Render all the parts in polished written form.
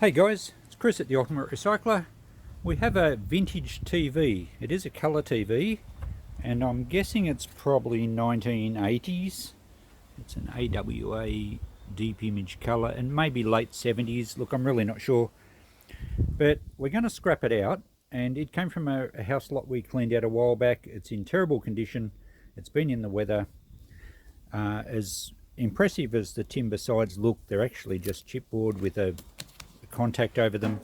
Hey guys, it's Chris at the Ultimate Recycler. We have a vintage TV. It is a colour TV and I'm guessing it's probably 1980s. It's an AWA deep image colour and maybe late 70s. Look, I'm really not sure. But we're going to scrap it out, and it came from a house lot we cleaned out a while back. It's in terrible condition. It's been in the weather. As impressive as the timber sides look, they're actually just chipboard with a contact over them,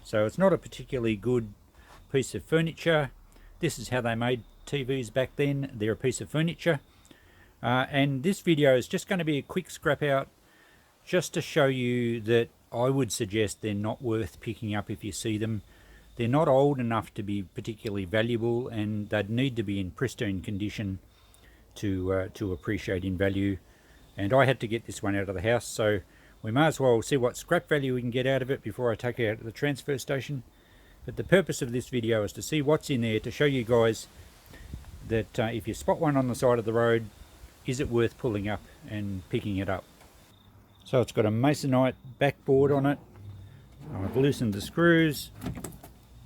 so it's not a particularly good piece of furniture. This is how they made TVs back then. They're a piece of furniture, and this video is just going to be a quick scrap out just to show you that I would suggest they're not worth picking up if you see them. They're not old enough to be particularly valuable, and they'd need to be in pristine condition to appreciate in value. And I had to get this one out of the house, so we may as well see what scrap value we can get out of it before I take it out to the transfer station. But the purpose of this video is to see what's in there, to show you guys that if you spot one on the side of the road, is it worth pulling up and picking it up. So it's got a masonite backboard on it. I've loosened the screws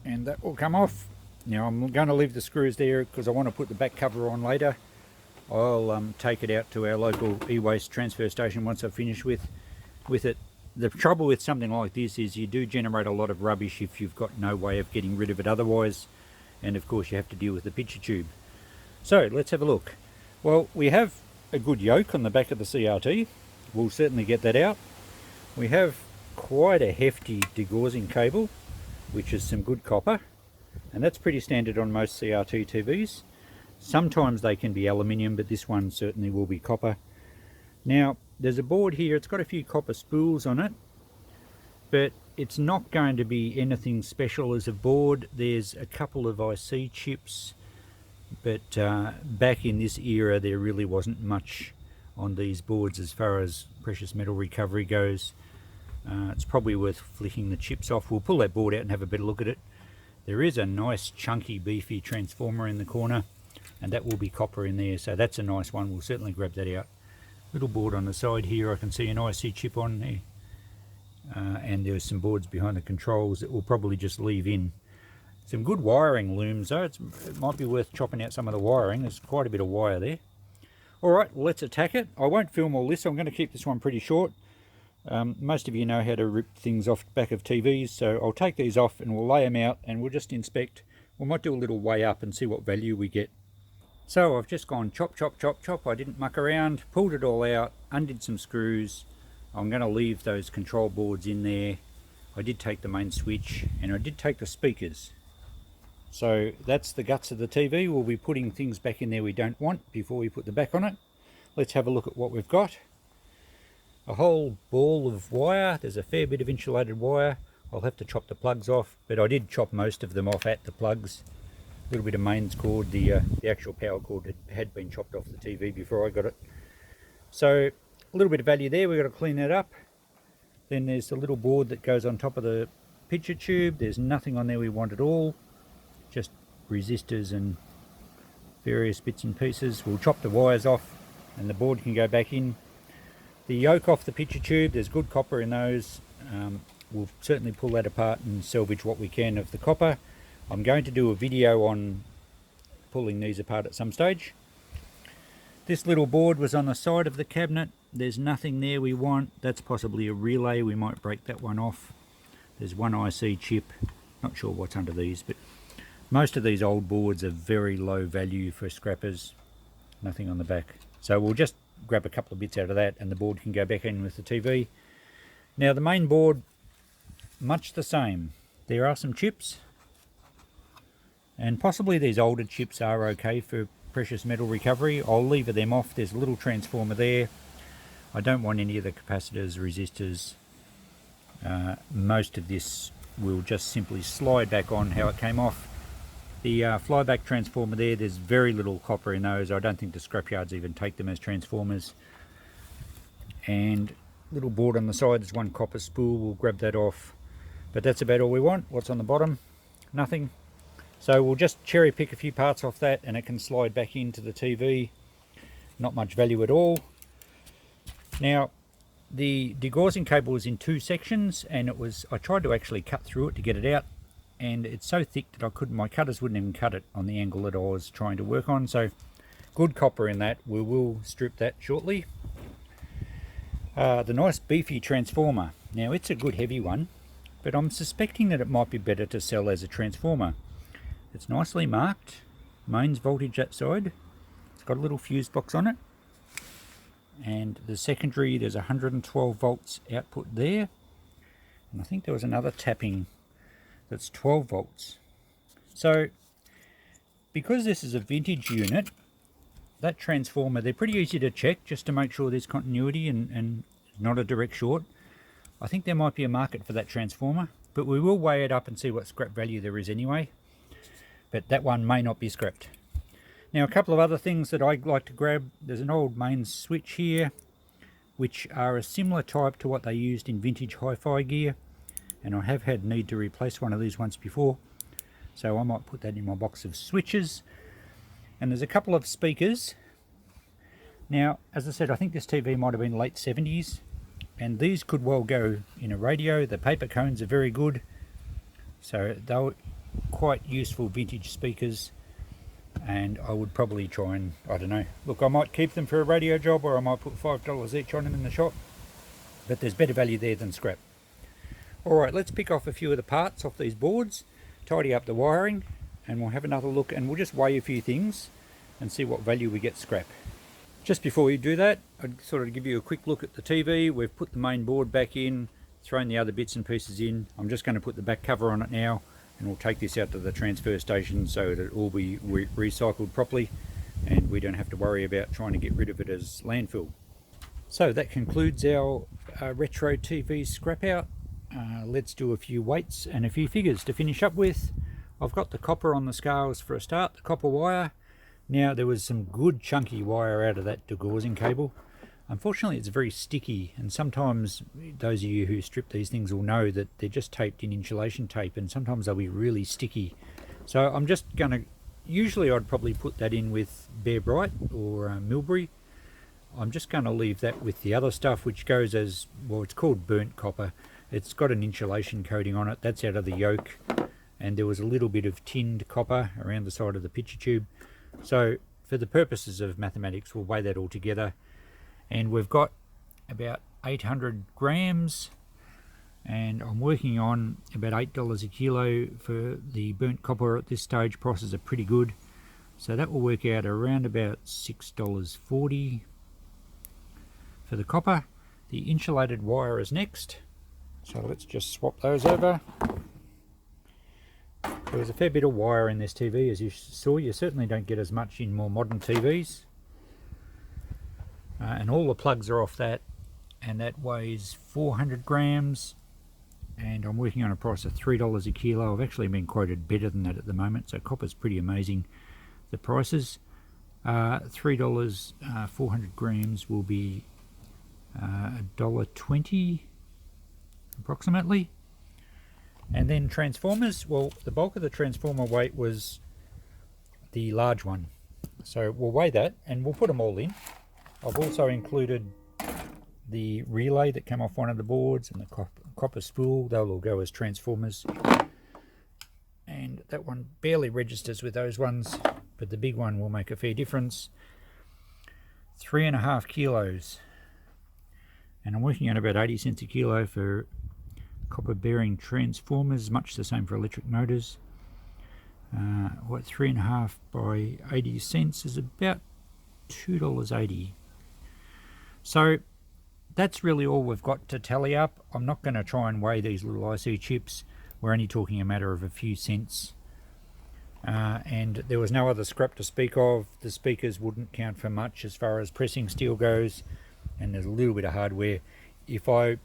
and that will come off. Now I'm going to leave the screws there because I want to put the back cover on later. I'll take it out to our local e-waste transfer station once I've finished with it. The trouble with something like this is you do generate a lot of rubbish if you've got no way of getting rid of it otherwise, and of course you have to deal with the picture tube. So let's have a look. Well, we have a good yoke on the back of the CRT. We'll certainly get that out. We have quite a hefty degaussing cable, which is some good copper, and that's pretty standard on most CRT TVs. Sometimes they can be aluminium, but this one certainly will be copper. Now there's a board here. It's got a few copper spools on it, but it's not going to be anything special as a board. There's a couple of IC chips, but back in this era there really wasn't much on these boards as far as precious metal recovery goes. It's probably worth flicking the chips off. We'll pull that board out and have a better look at it. There is a nice chunky beefy transformer in the corner, and that will be copper in there, so that's a nice one. We'll certainly grab that out. Little board on the side here, I can see an IC chip on there, and there's some boards behind the controls that we'll probably just leave in. Some good wiring looms though. It might be worth chopping out some of the wiring. There's quite a bit of wire there. Alright, let's attack it. I won't film all this. I'm going to keep this one pretty short. Most of you know how to rip things off the back of TVs, so I'll take these off and we'll lay them out and we'll just inspect. We might do a little weigh up and see what value we get. So I've just gone chop, chop, chop, chop. I didn't muck around, pulled it all out, undid some screws. I'm going to leave those control boards in there. I did take the main switch and I did take the speakers. So that's the guts of the TV. We'll be putting things back in there we don't want before we put the back on it. Let's have a look at what we've got. A whole ball of wire. There's a fair bit of insulated wire. I'll have to chop the plugs off, but I did chop most of them off at the plugs. A little bit of mains cord. The actual power cord had been chopped off the TV before I got it. So a little bit of value there. We've got to clean that up. Then there's the little board that goes on top of the picture tube. There's nothing on there we want at all, just resistors and various bits and pieces. We'll chop the wires off and the board can go back in. The yoke off the picture tube, there's good copper in those. We'll certainly pull that apart and salvage what we can of the copper. I'm going to do a video on pulling these apart at some stage. This little board was on the side of the cabinet. There's nothing there we want. That's possibly a relay. We might break that one off. There's one IC chip. Not sure what's under these, but most of these old boards are very low value for scrappers. Nothing on the back. So we'll just grab a couple of bits out of that and the board can go back in with the TV. Now the main board, much the same. There are some chips, and possibly these older chips are okay for precious metal recovery. I'll lever them off. There's a little transformer there. I don't want any of the capacitors, resistors. Most of this will just simply slide back on how it came off. The flyback transformer there, there's very little copper in those. I don't think the scrapyards even take them as transformers. And little board on the side, there's one copper spool. We'll grab that off. But that's about all we want. What's on the bottom? Nothing. So we'll just cherry pick a few parts off that and it can slide back into the TV. Not much value at all. Now, the degaussing cable was in 2 sections, and I tried to actually cut through it to get it out, and it's so thick that my cutters wouldn't even cut it on the angle that I was trying to work on. So good copper in that. We will strip that shortly. The nice beefy transformer. Now it's a good heavy one, but I'm suspecting that it might be better to sell as a transformer. It's nicely marked, mains voltage that side. It's got a little fuse box on it. And the secondary, there's 112 volts output there. And I think there was another tapping that's 12 volts. So, because this is a vintage unit, that transformer, they're pretty easy to check just to make sure there's continuity and not a direct short. I think there might be a market for that transformer, but we will weigh it up and see what scrap value there is anyway. But that one may not be scrapped. Now, a couple of other things that I like to grab. There's an old mains switch here, which are a similar type to what they used in vintage hi-fi gear, and I have had need to replace one of these once before, so I might put that in my box of switches. And there's a couple of speakers. Now, as I said, I think this TV might have been late 70s, and these could well go in a radio. The paper cones are very good, so they're quite useful vintage speakers. And I would probably try and, I don't know, look, I might keep them for a radio job, or I might put $5 each on them in the shop, but there's better value there than scrap. Alright, let's pick off a few of the parts off these boards, tidy up the wiring, and we'll have another look, and we'll just weigh a few things and see what value we get scrap. Just before we do that, I'd sort of give you a quick look at the TV. We've put the main board back in, thrown the other bits and pieces in. I'm just going to put the back cover on it now, and we'll take this out to the transfer station so that it will be recycled properly, and we don't have to worry about trying to get rid of it as landfill. So that concludes our Retro TV scrap out. Let's do a few weights and a few figures to finish up with. I've got the copper on the scales for a start, the copper wire. Now, there was some good chunky wire out of that degaussing cable. Unfortunately, it's very sticky, and sometimes those of you who strip these things will know that they're just taped in insulation tape, and sometimes they'll be really sticky. So I'm just going to, usually I'd probably put that in with Bear Bright or Milbury. I'm just going to leave that with the other stuff, which goes as, well, it's called burnt copper. It's got an insulation coating on it. That's out of the yoke, and there was a little bit of tinned copper around the side of the picture tube. So for the purposes of mathematics, we'll weigh that all together. And we've got about 800 grams, and I'm working on about $8 a kilo for the burnt copper at this stage. Prices are pretty good, so that will work out around about $6.40 for the copper. The insulated wire is next, so let's just swap those over. There was a fair bit of wire in this TV, as you saw. You certainly don't get as much in more modern TVs. And all the plugs are off that, and that weighs 400 grams, and I'm working on a price of $3 a kilo. I've actually been quoted better than that at the moment, so copper's pretty amazing. The prices, $3, 400 grams will be $1.20 approximately. And then transformers, well, the bulk of the transformer weight was the large one, so we'll weigh that and we'll put them all in. I've also included the relay that came off one of the boards and the copper spool. They'll all go as transformers. And that one barely registers with those ones, but the big one will make a fair difference. 3.5 kilos. And I'm working at about 80 cents a kilo for copper bearing transformers, much the same for electric motors. 3.5 by 80 cents is about $2.80. So that's really all we've got to tally up. I'm not going to try and weigh these little IC chips. We're only talking a matter of a few cents. And there was no other scrap to speak of. The speakers wouldn't count for much as far as pressing steel goes, and there's a little bit of hardware. If I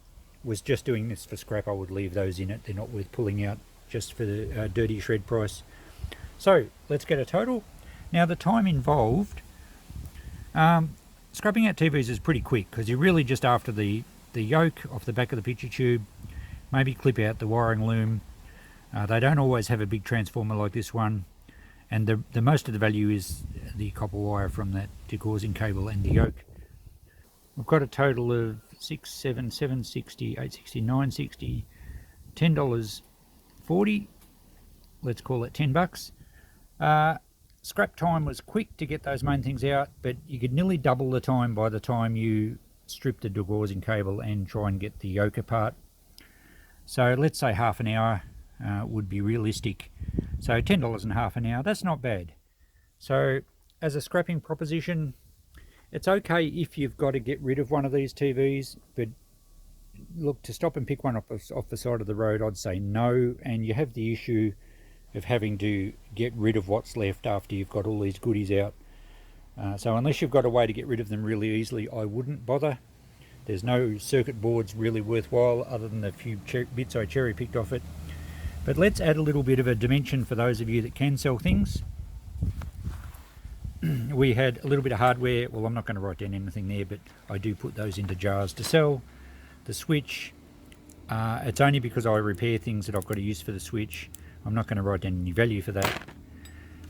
was just doing this for scrap, I would leave those in it. They're not worth pulling out just for the dirty shred price. So let's get a total. Now, the time involved, scrapping out TVs is pretty quick, because you're really just after the yoke off the back of the picture tube, maybe clip out the wiring loom. They don't always have a big transformer like this one, and the most of the value is the copper wire from that degaussing cable and the yoke. We've got a total of 6, 7, 760, 860, 960, $10.40. Let's call it $10. Scrap time was quick to get those main things out, but you could nearly double the time by the time you strip the Degaussing cable and try and get the yoke apart. So let's say half an hour would be realistic. So $10 and half an hour, that's not bad. So as a scrapping proposition, it's okay if you've got to get rid of one of these TVs, but look, to stop and pick one off the side of the road, I'd say no. And you have the issue of having to get rid of what's left after you've got all these goodies out. So unless you've got a way to get rid of them really easily, I wouldn't bother. There's no circuit boards really worthwhile other than the few bits I cherry picked off it. But let's add a little bit of a dimension for those of you that can sell things. We had a little bit of hardware. Well, I'm not going to write down anything there, but I do put those into jars to sell. The switch, it's only because I repair things that I've got to use for the switch. I'm not going to write down any value for that.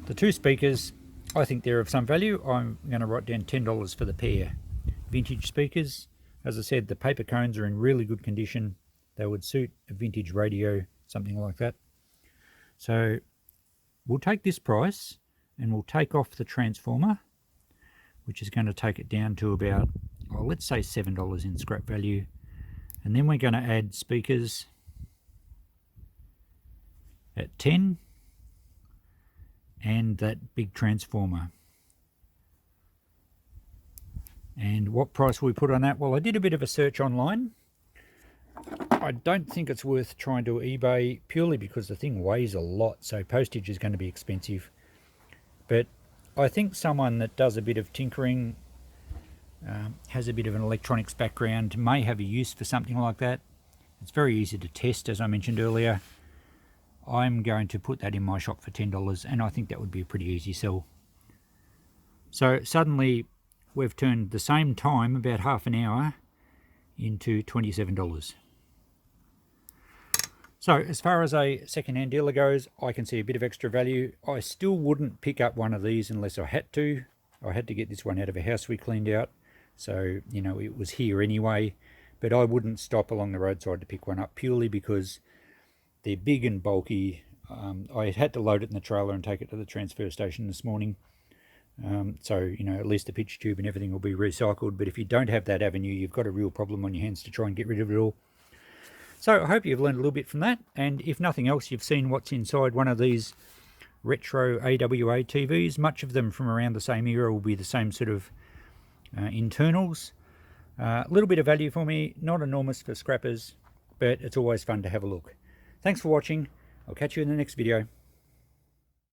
The two speakers, I think they're of some value. I'm going to write down $10 for the pair. Vintage speakers, as I said, the paper cones are in really good condition. They would suit a vintage radio, something like that. So we'll take this price and we'll take off the transformer, which is going to take it down to about, oh, let's say $7 in scrap value. And then we're going to add speakers at 10 and that big transformer. And what price will we put on that? Well, I did a bit of a search online. I don't think it's worth trying to eBay purely because the thing weighs a lot, so postage is going to be expensive. But I think someone that does a bit of tinkering, has a bit of an electronics background, may have a use for something like that. It's very easy to test, as I mentioned earlier. I'm going to put that in my shop for $10, and I think that would be a pretty easy sell. So suddenly we've turned the same time, about half an hour, into $27. So as far as a second-hand dealer goes, I can see a bit of extra value. I still wouldn't pick up one of these unless I had to. I had to get this one out of a house we cleaned out, so you know it was here anyway. But I wouldn't stop along the roadside to pick one up purely because they're big and bulky. I had to load it in the trailer and take it to the transfer station this morning. So, you know, at least the pitch tube and everything will be recycled. But if you don't have that avenue, you've got a real problem on your hands to try and get rid of it all. So I hope you've learned a little bit from that. And if nothing else, you've seen what's inside one of these Retro AWA TVs. Much of them from around the same era will be the same sort of internals. A little bit of value for me, not enormous for scrappers, but it's always fun to have a look. Thanks for watching. I'll catch you in the next video.